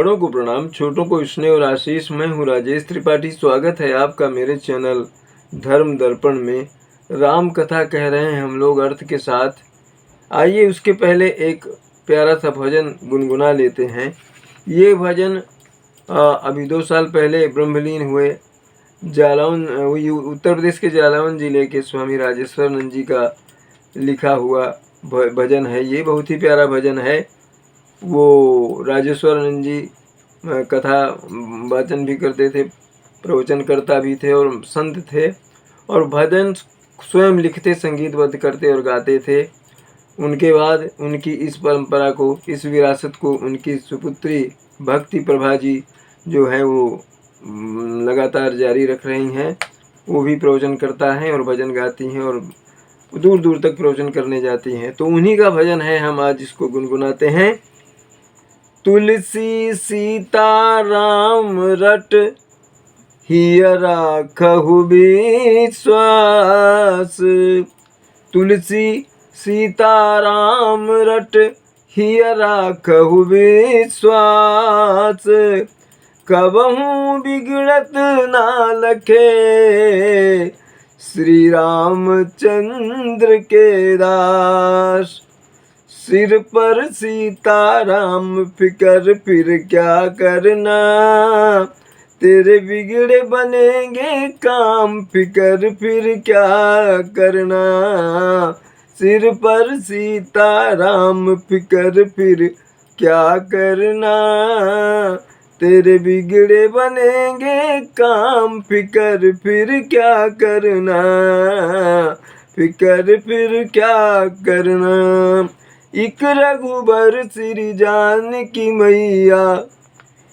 बड़ों को प्रणाम, छोटों को स्नेह और आशीष। मैं हूँ राजेश त्रिपाठी। स्वागत है आपका मेरे चैनल धर्म दर्पण में। राम कथा कह रहे हैं हम लोग अर्थ के साथ। आइए उसके पहले एक प्यारा सा भजन गुनगुना लेते हैं। ये भजन अभी 2 साल पहले ब्रह्मलीन हुए जालौन, उत्तर प्रदेश के जालौन जिले के स्वामी राजेश्वरानंद जी का लिखा हुआ भजन है। ये बहुत ही प्यारा भजन है। वो राजेश्वरानंद जी कथा वाचन भी करते थे, प्रवचनकर्ता भी थे और संत थे, और भजन स्वयं लिखते, संगीतबद्ध करते और गाते थे। उनके बाद उनकी इस परंपरा को, इस विरासत को उनकी सुपुत्री भक्ति प्रभा जी जो है वो लगातार जारी रख रही हैं। वो भी प्रवचन करता है और भजन गाती हैं और दूर दूर तक प्रवचन करने जाती हैं। तो उन्हीं का भजन है, हम आज इसको गुनगुनाते हैं। तुलसी सीता राम रट हियरा खहु विश्वास। तुलसी सीता राम रट हियरा खहु विश्वास। कबहू बिगड़त ना लखे श्री रामचंद्र के दास। सिर पर सीताराम फिकर फिर क्या करना, तेरे बिगड़े बनेंगे काम फिकर फिर क्या करना। सिर पर सीताराम फिकर फिर क्या करना, तेरे बिगड़े बनेंगे काम फिकर फिर क्या करना, फिकर फिर क्या करना। इक रघुबर श्री जानकी मैया,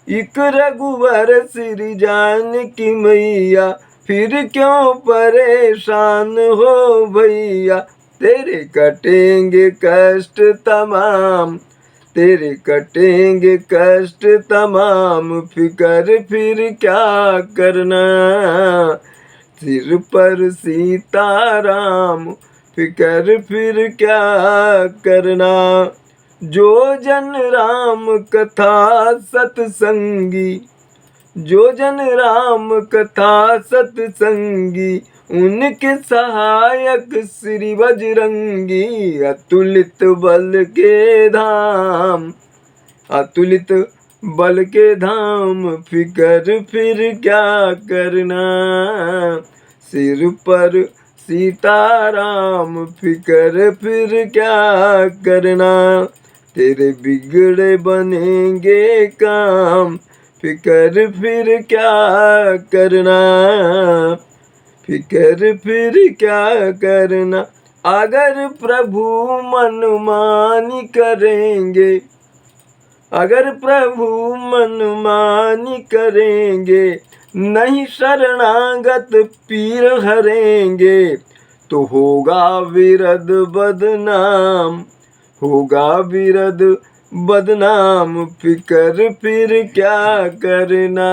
इक रघुबर श्री जानकी मैया, फिर क्यों परेशान हो भैया। तेरे कटेंगे कष्ट तमाम, तेरे कटेंगे कष्ट तमाम फिकर फिर क्या करना। सिर पर सीताराम फिकर फिर क्या करना। जो जन राम कथा सत्संगी, जो जन राम कथा सत्संगी, उनके सहायक श्री बजरंगी। अतुलित बल के धाम, अतुलित बल के धाम फिकर फिर क्या करना। सिर पर सीताराम फिकर फिर क्या करना, तेरे बिगड़े बनेंगे काम फिकर फिर क्या करना, फिकर फिर क्या करना। अगर प्रभु मनमानी करेंगे, अगर प्रभु मनमानी करेंगे, नहीं शरणागत पीर हरेंगे, तो होगा विरद बदनाम, होगा विरद बदनाम फिकर फिर क्या करना।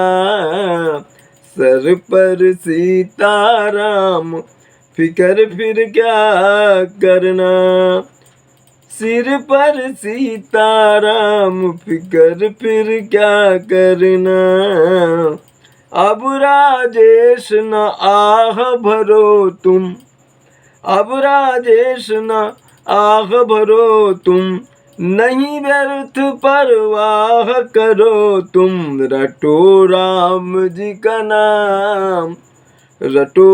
सर पर सीताराम फिकर फिर क्या करना, सिर पर सीताराम फिकर फिर क्या करना। अब राजेश न आह भरो तुम, अब राजेश न आह भरो तुम, नहीं व्यर्थ परवाह करो तुम। रटो राम जी का नाम, रटो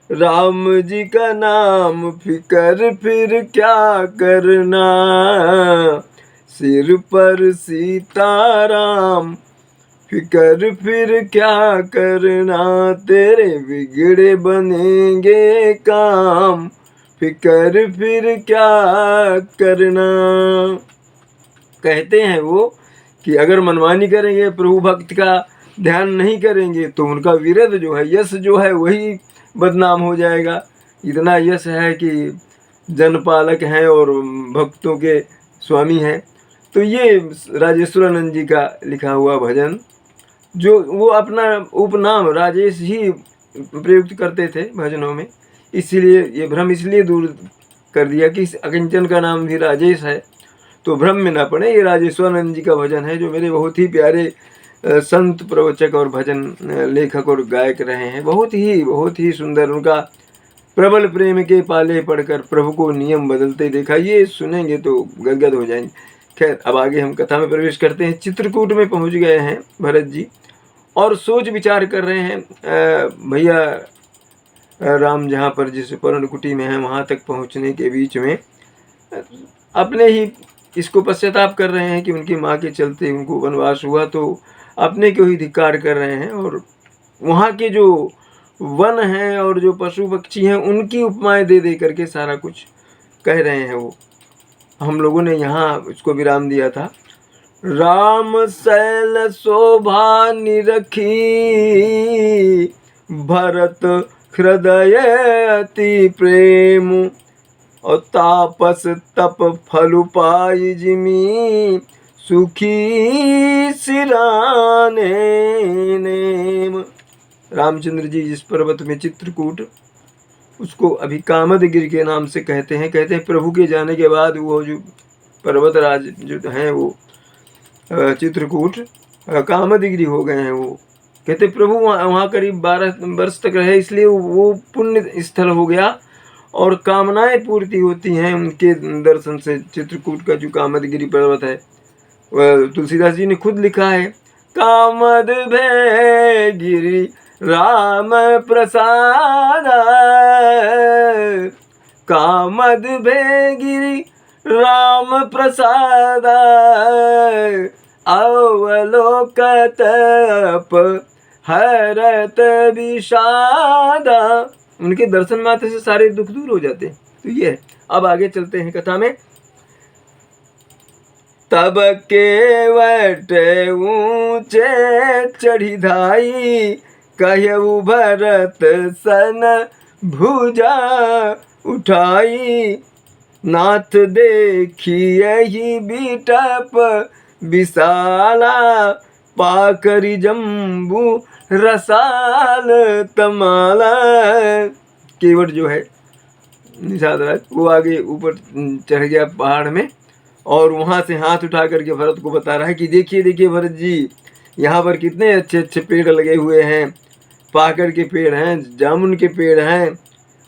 राम जी का नाम फिकर फिर क्या करना। सिर पर सीताराम फिकर फिर क्या करना, तेरे बिगड़े बनेंगे काम फिकर फिर क्या करना। कहते हैं वो कि अगर मनमानी करेंगे, प्रभु भक्त का ध्यान नहीं करेंगे, तो उनका विरद जो है, यश जो है, वही बदनाम हो जाएगा। इतना यश है कि जनपालक हैं और भक्तों के स्वामी हैं। तो ये राजेश्वरानंद जी का लिखा हुआ भजन, जो वो अपना उपनाम राजेश ही प्रयुक्त करते थे भजनों में, इसीलिए ये भ्रम इसलिए दूर कर दिया कि इस अकिंचन का नाम भी राजेश है, तो भ्रम में ना पड़े। ये राजेश्वरानंद जी का भजन है, जो मेरे बहुत ही प्यारे संत प्रवचक और भजन लेखक और गायक रहे हैं। बहुत ही सुंदर। उनका प्रबल प्रेम के पाले पढ़कर प्रभु को नियम बदलते देखा, ये सुनेंगे तो गदगद हो जाएंगे। खैर, अब आगे हम कथा में प्रवेश करते हैं। चित्रकूट में पहुंच गए हैं भरत जी और सोच विचार कर रहे हैं। भैया राम जहाँ पर जिस पर्णकुटी में है वहाँ तक पहुँचने के बीच में अपने ही इसको पश्चाताप कर रहे हैं कि उनकी माँ के चलते उनको वनवास हुआ, तो अपने को ही धिक्कार कर रहे हैं और वहाँ के जो वन हैं और जो पशु पक्षी हैं उनकी उपमाएं दे दे करके सारा कुछ कह रहे हैं। वो हम लोगों ने यहाँ उसको विराम दिया था। राम शैल शोभा निरखी, भरत हृदय अति प्रेम, और तापस तप फल पाई जिमी, सुखी सिराने नेम। रामचंद्र जी जिस पर्वत में चित्रकूट, उसको अभी कामदगिरि के नाम से कहते हैं प्रभु के जाने के बाद वो जो पर्वत राज जो हैं वो चित्रकूट कामदगिरि हो गए हैं। वो कहते प्रभु वहाँ करीब 12 वर्ष तक रहे, इसलिए वो पुण्य स्थल हो गया और कामनाएं पूर्ति होती हैं उनके दर्शन से। चित्रकूट का जो कामदगिरि पर्वत है, वह तुलसीदास जी ने खुद लिखा है, कामद भय गिरि राम प्रसाद, कामद भय गिरि राम प्रसाद, अवलोकत हरत विषादा। उनके दर्शन मात्र से सारे दुख दूर हो जाते हैं। तो ये है। अब आगे चलते हैं कथा में। तब केवट ऊंचे चढ़ी धाई, कहु भरत सन भुजा उठाई, नाथ देखी यही बिटप विशाला, पाकरी जम्बू रसाल तमाला। केवट जो है निषाद राज, वो आगे ऊपर चढ़ गया पहाड़ में और वहाँ से हाथ उठा करके भरत को बता रहा है कि देखिए देखिए भरत जी, यहाँ पर कितने अच्छे अच्छे पेड़ लगे हुए हैं, पाकड़ के पेड़ हैं, जामुन के पेड़ हैं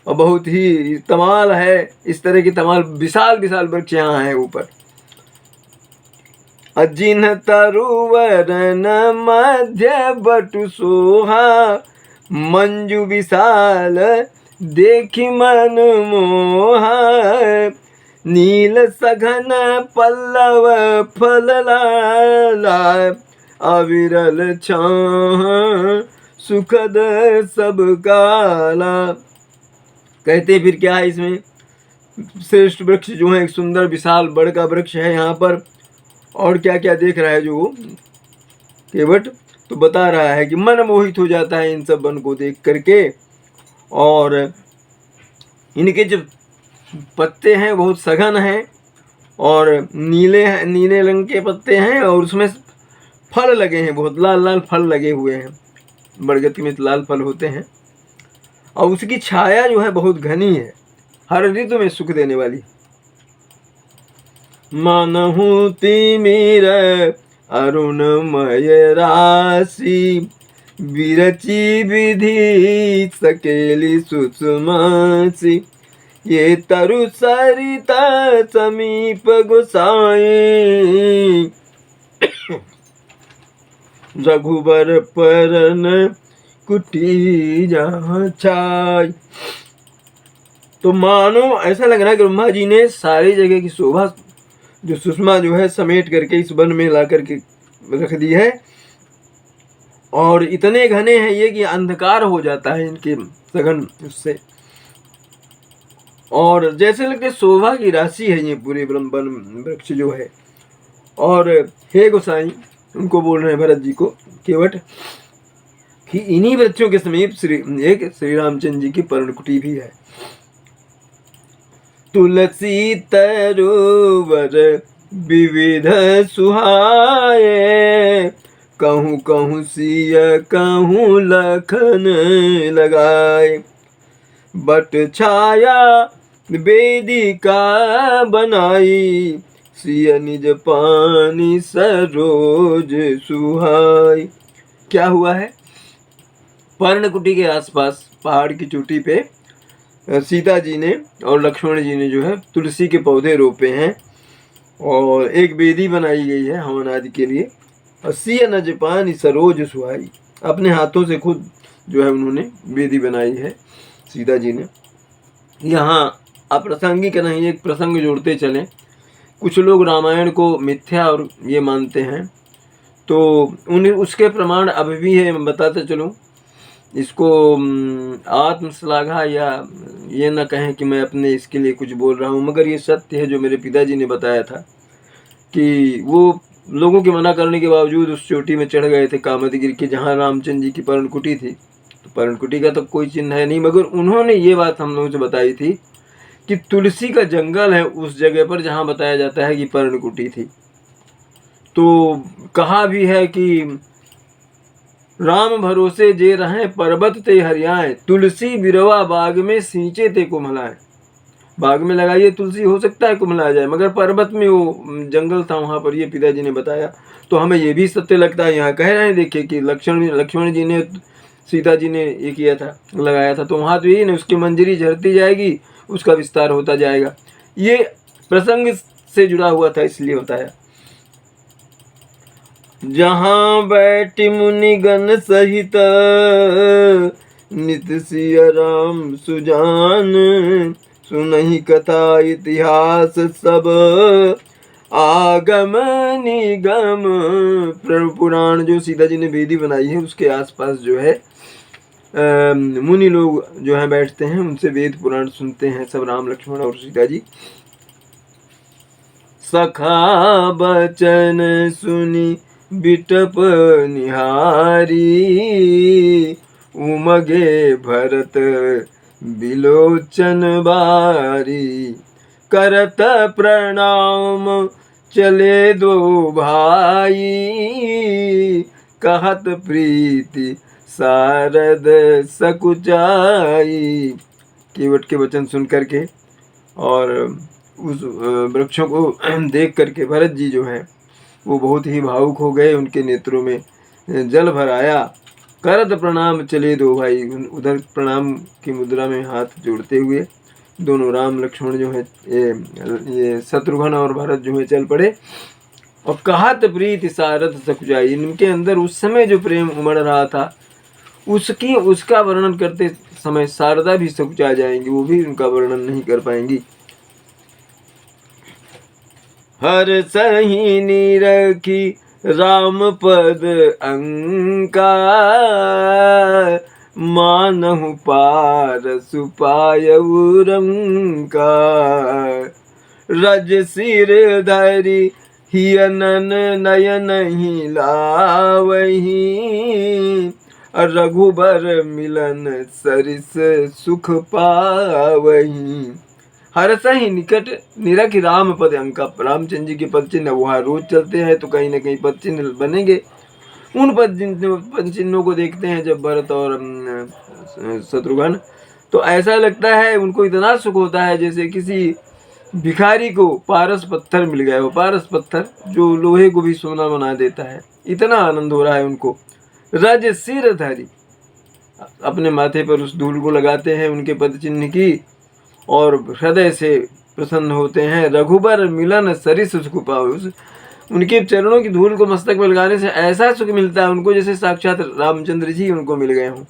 और बहुत ही तमाल है। इस तरह की तमाल विशाल विशाल वृक्ष यहाँ हैं ऊपर। अजिन तरुवरन मध्य बटु सोहा, मंजू विशाल देखी मन मोहा, नील सघन पल्लव फलला, अविरल छाह सुखद सब काला। कहते फिर क्या है इसमें, श्रेष्ठ वृक्ष जो है एक सुंदर विशाल बड़ का वृक्ष है यहाँ पर। और क्या क्या देख रहा है जो केवट, तो बता रहा है कि मन मोहित हो जाता है इन सब वन को देख करके। और इनके जो पत्ते हैं बहुत सघन हैं और नीले रंग के पत्ते हैं और उसमें फल लगे हैं, बहुत लाल लाल फल लगे हुए हैं। बरगद में लाल फल होते हैं और उसकी छाया जो है बहुत घनी है, हर ऋतु में सुख देने वाली। मानहु तिमिर अरुणमय राशि, विरचि विधि सकेली सुषमासी, ये तरु सरिता समीप गोसाई, रघुबर परन कुटी जहाँ छाई। तो मानो ऐसा लग रहा है कि ब्रह्मा जी ने सारी जगह की शोभा जो सुषमा जो है समेट करके इस वन में ला करके रख दी है। और इतने घने हैं ये कि अंधकार हो जाता है इनके सघन उससे, और जैसे लगते शोभा की राशि है ये पूरे वन वृक्ष जो है। और हे गोसाई, उनको बोल रहे हैं भरत जी को केवट कि इन्हीं वृक्षों के समीप श्री रामचंद्र जी की पर्णकुटी भी है। तुलसी तरुवर विविध सुहाए, कहूँ कहूँ सिय कहूँ लखन लगाए, बट छाया वेदिका बनाई, सिया निज पानी सरोज सुहाई। क्या हुआ है? पर्णकुटी के आसपास पहाड़ की चोटी पे सीता जी ने और लक्ष्मण जी ने जो है तुलसी के पौधे रोपे हैं और एक वेदी बनाई गई है हवन आदि के लिए। और सिया निज पानी सरोज सुहाई, अपने हाथों से खुद जो है उन्होंने वेदी बनाई है सीता जी ने। यहाँ अप्रासंगिक नहीं, एक प्रसंग जोड़ते चलें। कुछ लोग रामायण को मिथ्या और ये मानते हैं, तो उन्हें उसके प्रमाण अभी भी है। मैं बताता चलूँ इसको, आत्मश्लाघा या ये ना कहें कि मैं अपने इसके लिए कुछ बोल रहा हूँ, मगर ये सत्य है जो मेरे पिताजी ने बताया था कि वो लोगों के मना करने के बावजूद उस चोटी में चढ़ गए थे कामदगिरि के, जहाँ रामचंद्र जी की पर्णकुटी थी। तो पर्णकुटी का तो कोई चिन्ह है नहीं, मगर उन्होंने ये बात हम लोगों से बताई थी कि तुलसी का जंगल है उस जगह पर जहाँ बताया जाता है कि पर्णकुटी थी। तो कहा भी है कि राम भरोसे जे रहें पर्वत ते हरियाए, तुलसी बिरवा बाग में सींचे ते कुम्हलाए। बाग में लगाइए तुलसी, हो सकता है कुम्हला जाए, मगर पर्वत में वो जंगल था वहाँ पर, ये पिताजी ने बताया। तो हमें ये भी सत्य लगता है। यहाँ कह रहे हैं देखिए कि लक्ष्मण जी ने सीता जी ने ये किया था, लगाया था, तो वहाँ तो यही ना, उसकी मंजरी झरती जाएगी, उसका विस्तार होता जाएगा। ये प्रसंग से जुड़ा हुआ था इसलिए बताया। जहाँ बैठी मुनिगण सहित नित सिया राम सुजान, सुनहि कथा इतिहास सब आगम निगम। पुराण जो सीता जी ने वेदी बनाई है उसके आसपास जो है मुनि लोग जो है बैठते हैं, उनसे वेद पुराण सुनते हैं सब, राम लक्ष्मण और सीता जी। सखा बचन सुनी बिटप निहारी, उमगे भरत बिलोचन बारी। करत प्रणाम चले दो भाई, कहत प्रीति सारद सकुचाई। केवट के वचन सुन करके और उस वृक्षों को देख करके भरत जी जो है वो बहुत ही भावुक हो गए, उनके नेत्रों में जल भर आया। करत प्रणाम चले दो भाई, उधर प्रणाम की मुद्रा में हाथ जोड़ते हुए दोनों राम लक्ष्मण जो है ये शत्रुघ्न और भरत जो है चल पड़े। और कहत प्रीति सारद सकुचाई, इनके अंदर उस समय जो प्रेम उमड़ रहा था उसका वर्णन करते समय शारदा भी सकुचा जाएंगी, वो भी उनका वर्णन नहीं कर पाएंगी। हर सही निरखी राम पद अंका, मानहु पार सुपायउ रंका। रज सिर धरि हियनन नयन ही लावही, रघुबर मिलन सरिस सुख पावही। हर्ष ही निकट निरख राम पद अंका, रामचंद्र जी के पद चिन्ह वहाँ रोज चलते हैं तो कहीं ना कहीं पद चिन्ह बनेंगे। उन पद चिन्हों को देखते हैं जब भरत और शत्रुघ्न, तो ऐसा लगता है उनको इतना सुख होता है जैसे किसी भिखारी को पारस पत्थर मिल गया हो, पारस पत्थर जो लोहे को भी सोना बना देता है, इतना आनंद हो रहा है उनको। रज सिर धरी, अपने माथे पर उस धूल को लगाते हैं उनके पद चिन्ह की और हृदय से प्रसन्न होते हैं। रघुबर मिलन सरिस सुख पावे, उनके चरणों की धूल को मस्तक में लगाने से ऐसा सुख मिलता है उनको जैसे साक्षात रामचंद्र जी उनको मिल गए हों।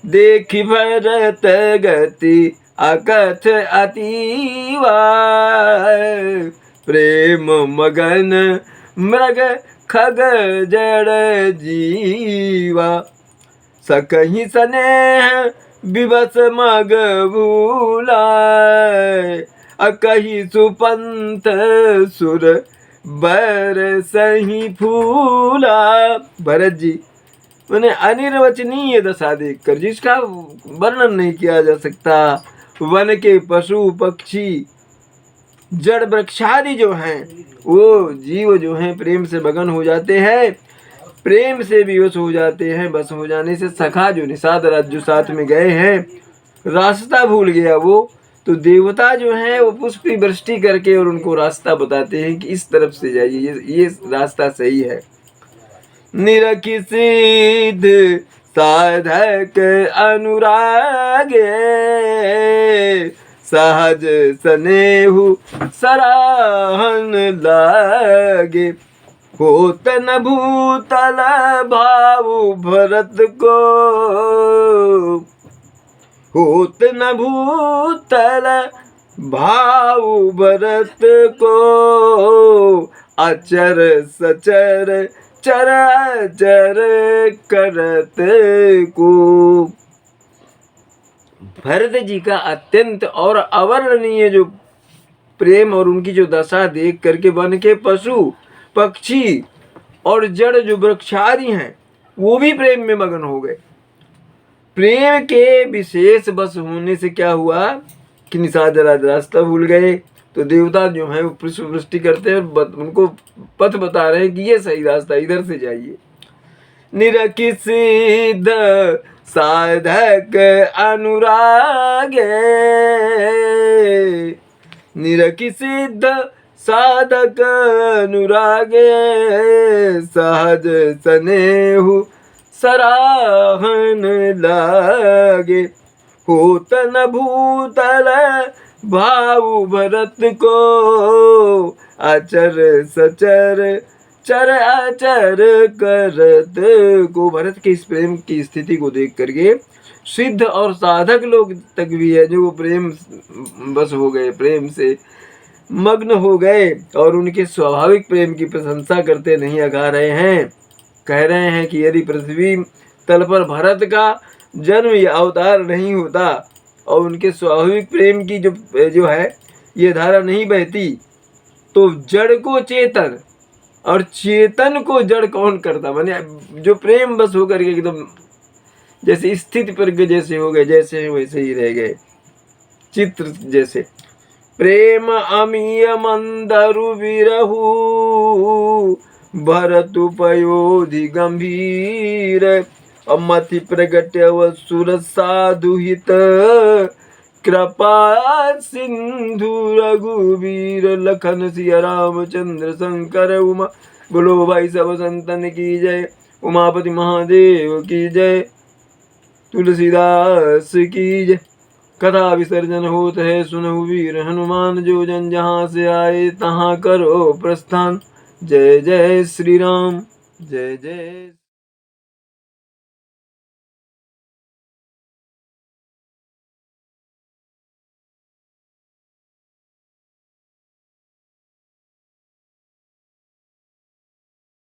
देखि भरत गति अकथ अतीवा, प्रेम मगन मृग खग जड़ जीवा। सकहि स्नेह विवश मग भूलाय, अकहि सुपंथ सुर बर सही फूला। भरत जी मैंने अनिर्वचनीय दशा देखकर, जिसका वर्णन नहीं किया जा सकता, वन के पशु पक्षी जड़ वृक्षादि जो हैं वो जीव जो हैं प्रेम से मगन हो जाते हैं, प्रेम से विवश हो जाते हैं। बस हो जाने से सखा जो निषाद राज जो साथ में गए हैं, रास्ता भूल गया वो, तो देवता जो हैं वो पुष्प की वृष्टि करके और उनको रास्ता बताते हैं कि इस तरफ से जाइए, ये रास्ता सही है। निरखि सिद्ध साधक अनुरागे, सहज स्नेहु सराहन लागे। होत न भूतल भाव भरत को, होत न भूतल भाव भरत को। अचर सचर चराचर करत को। भरत जी का अत्यंत और अवर्णनीय जो प्रेम और उनकी जो दशा देख करके वन के पशु पक्षी और जड़ जो वृक्षादि हैं वो भी प्रेम में मगन हो गए। प्रेम के विशेष बस होने से क्या हुआ कि निषाद रास्ता भूल गए, तो देवता जो है वो पुष्प वृष्टि करते हैं और उनको पथ बता रहे हैं कि ये सही रास्ता, इधर से जाइए। निरखि सिद्ध साधक अनुरागे, निरखि सिद्ध साधक अनुरागे। सहज स्नेहु सराहन लागे। होत न भूतल भाव भरत को। अचर सचर चर आचर करत को। भरत के इस प्रेम की स्थिति को देख करके सिद्ध और साधक लोग तक भी है जो प्रेम बस हो गए, प्रेम से मग्न हो गए और उनके स्वाभाविक प्रेम की प्रशंसा करते नहीं अगा रहे हैं। कह रहे हैं कि यदि पृथ्वी तल पर भरत का जन्म या अवतार नहीं होता और उनके स्वाभाविक प्रेम की जो है ये धारा नहीं बहती, तो जड़ को चेतन और चेतन को जड़ कौन करता। माने जो प्रेम बस होकर के एकदम जैसे स्थिति पर जैसे हो गए, जैसे हैं वैसे ही रह गए, चित्र जैसे। प्रेम अमीय मंदरु विरहु, भरतु पयोधि गंभीर। अमति प्रगट्य सुर साधु हित, कृपा सिंधु रघुवीर। लखन सिया रामचंद्र शंकर उमा, बोलो भाई सब संतन की जय। उमापति महादेव की जय, तुलसीदास की जय। कथा विसर्जन होत है सुनहु वीर हनुमान, जो जन जहाँ से आए तहाँ करो प्रस्थान। जय जय श्री राम, जय जय।